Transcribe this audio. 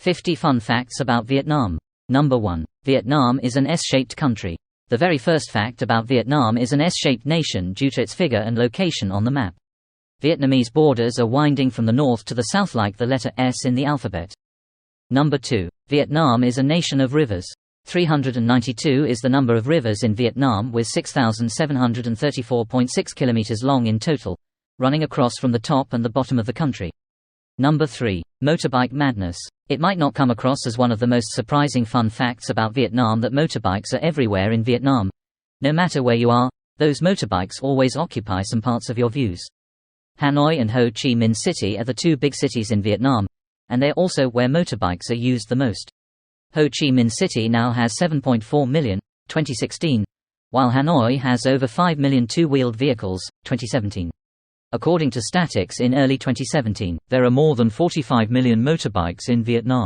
50 Fun Facts about Vietnam. Number 1. Vietnam is an S-shaped country. The very first fact about Vietnam is an S-shaped nation due to its figure and location on the map. Vietnamese borders are winding from the north to the south like the letter S in the alphabet. Number 2. Vietnam is a nation of rivers. 392 is the number of rivers in Vietnam, with 6,734.6 kilometers long in total, running across from the top and the bottom of the country. Number 3. Motorbike madness. It might not come across as one of the most surprising fun facts about Vietnam that motorbikes are everywhere in Vietnam. No matter where you are, those motorbikes always occupy some parts of your views. Hanoi and Ho Chi Minh City are the two big cities in Vietnam, and they're also where motorbikes are used the most. Ho Chi Minh City now has 7.4 million, 2016, while Hanoi has over 5 million two-wheeled vehicles, 2017. According to Statics in early 2017, there are more than 45 million motorbikes in Vietnam.